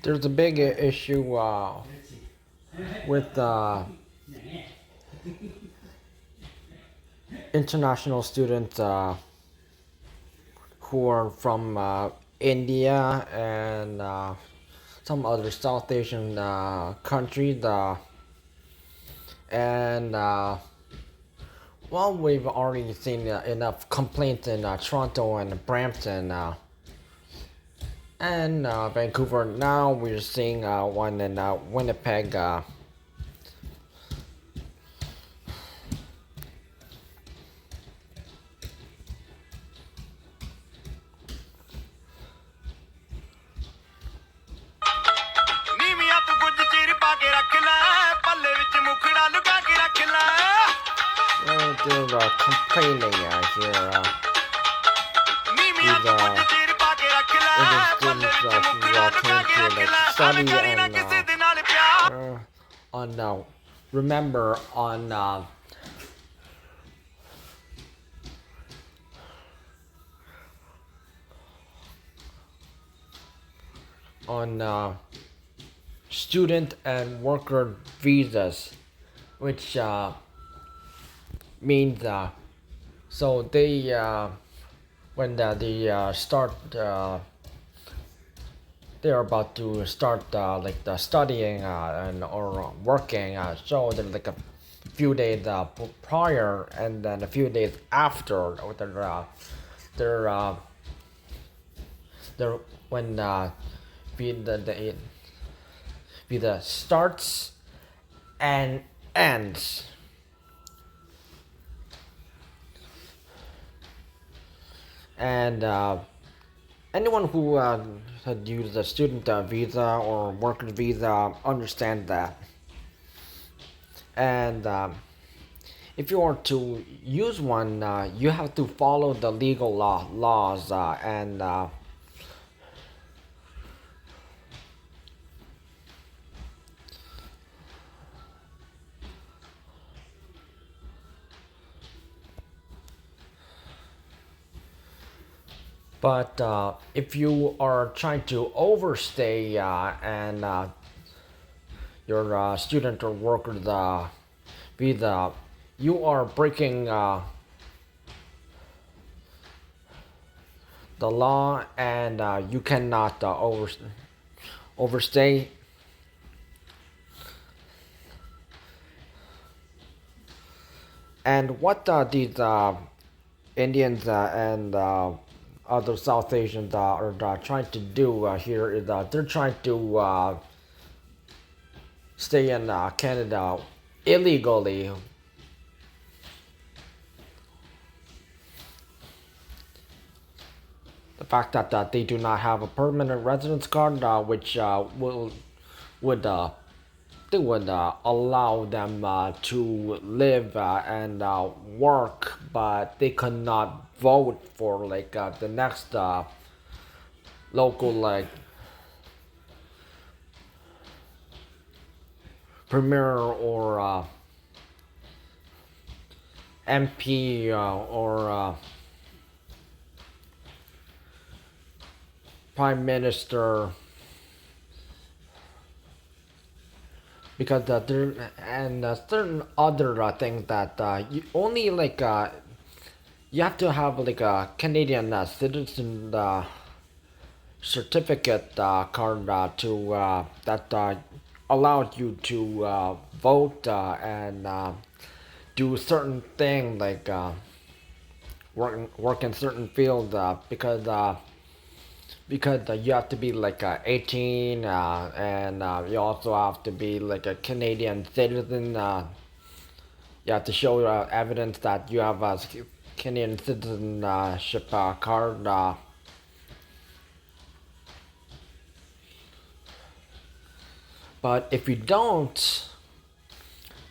There's a big issue with international students who are from India and some other South Asian countries. And well, we've already seen enough complaints in Toronto and Brampton and Vancouver. Now we're seeing one in Winnipeg. They're complaining here. These Indian students who came to study and on remember on student and worker visas, which means so they when they start they're about to start like the studying and or working, so there's like a few days prior and then a few days after they're uh, they're when the visa starts and ends. And anyone who had used a student visa or worker visa understands that. And if you are to use one, you have to follow the legal laws and but if you are trying to overstay and your student or worker visa, you are breaking the law and you cannot overstay. And what these Indians and other South Asians are trying to do here is they're trying to stay in Canada illegally. The fact that they do not have a permanent residence card, which would they would allow them to live and work, but they could not vote for like the next local like premier or MP or prime minister, because there and certain other things that you only like you have to have like a Canadian citizen certificate card to that allowed you to vote and do certain thing like work in certain fields because you have to be like 18 and you also have to be like a Canadian citizen. You have to show evidence that you have a Canadian citizenship card. But if you don't,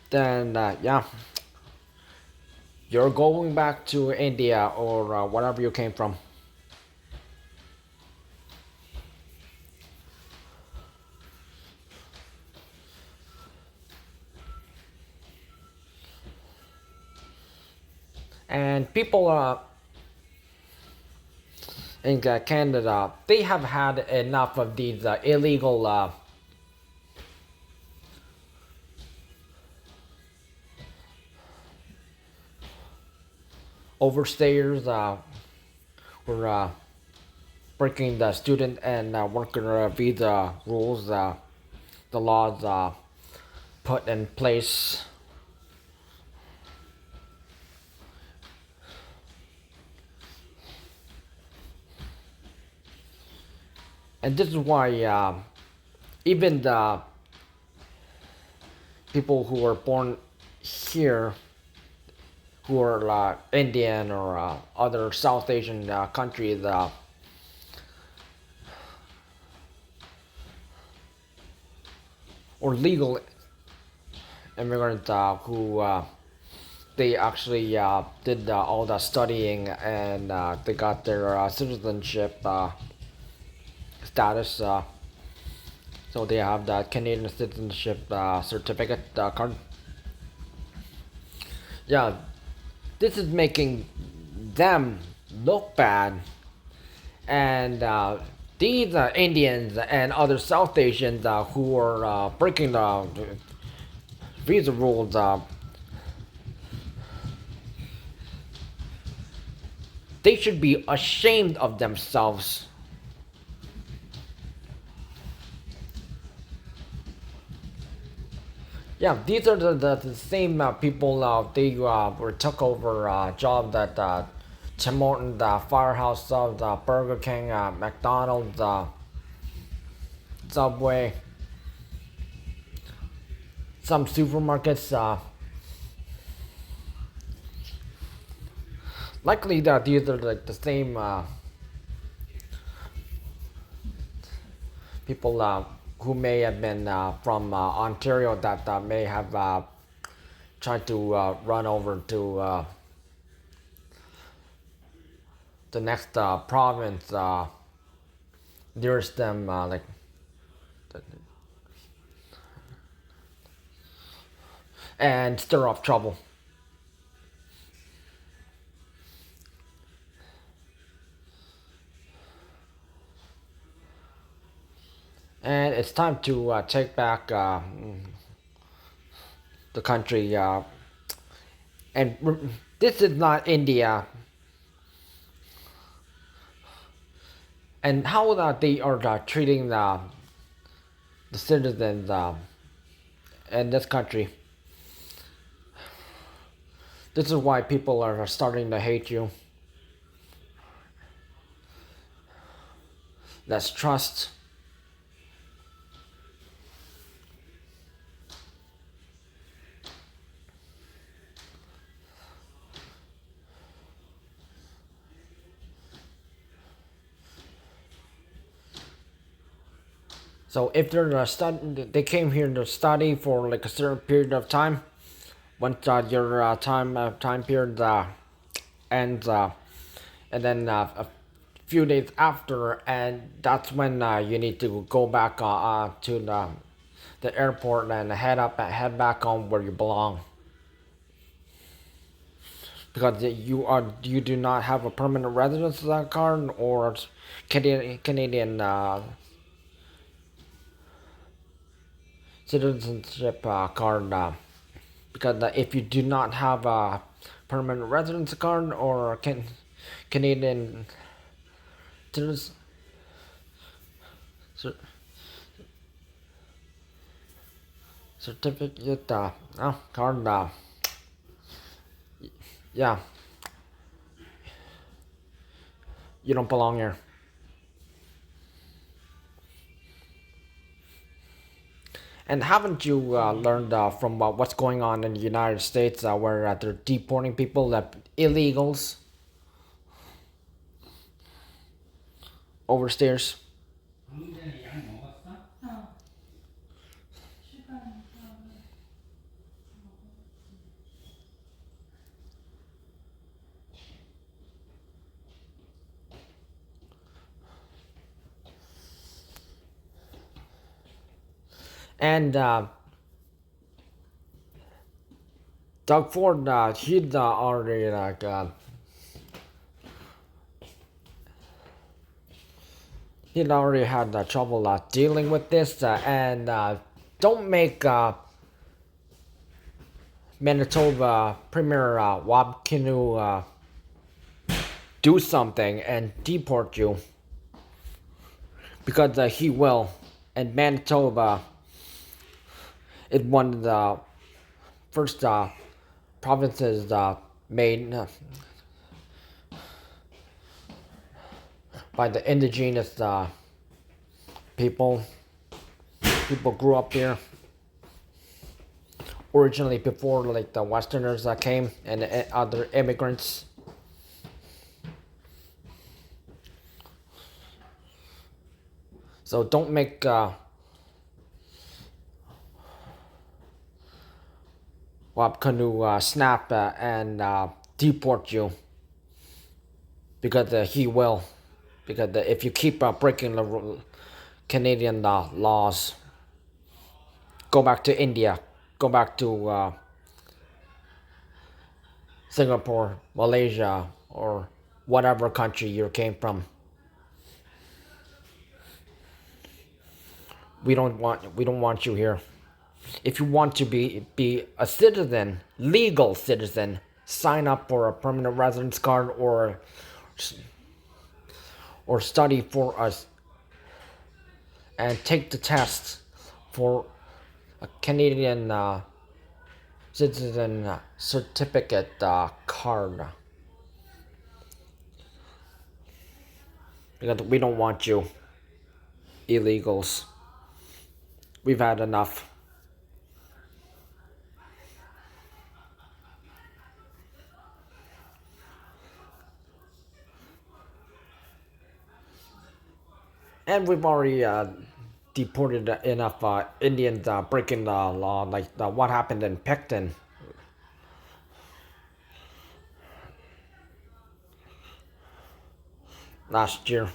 then yeah, you're going back to India or wherever you came from. And people in Canada, they have had enough of these illegal overstayers who are breaking the student and worker visa rules, the laws put in place. And this is why even the people who were born here, who are Indian or other South Asian countries, or legal immigrants who they actually did all the studying and they got their citizenship status. So they have that Canadian citizenship certificate card. Yeah, this is making them look bad, and these Indians and other South Asians who are breaking the visa rules, they should be ashamed of themselves. Yeah, these are the same people. They were took over jobs at Tim Hortons, Firehouse Subs, Burger King, McDonald's, Subway, some supermarkets. Likely that these are like the same people who may have been from Ontario that may have tried to run over to the next province nearest them, and stir up trouble. And it's time to take back the country. And this is not India. And how they are treating the citizens in this country. This is why people are starting to hate you. Less trust. So if they're they came here to study for like a certain period of time. Once your time period ends, and then a few days after, and that's when you need to go back to the airport and head back on where you belong, because you do not have a permanent residence card or Canadian citizenship card. Because if you do not have a permanent residence card or Canadian citizen, certificate card, yeah, you don't belong here. And haven't you learned from what's going on in the United States, where they're deporting people, illegals, overstayers? And Doug Ford, he'd already like he already had trouble dealing with this, and don't make Manitoba Premier Wab Kinu do something and deport you, because he will. And Manitoba is one of the first provinces made by the indigenous people. People grew up here originally before like the Westerners came and other immigrants. So don't make Wapkanu snap and deport you, because he will. Because if you keep breaking the Canadian laws, go back to India, go back to Singapore, Malaysia, or whatever country you came from. We don't want you here. If you want to be a citizen, legal citizen, sign up for a permanent residence card or study for us and take the test for a Canadian citizen certificate card. Because we don't want you illegals. We've had enough. And we've already deported enough Indians breaking the law, like what happened in Picton last year.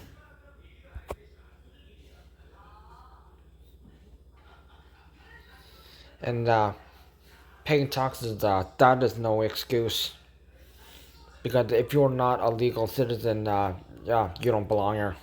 And paying taxes, that is no excuse. Because if you're not a legal citizen, yeah, you don't belong here.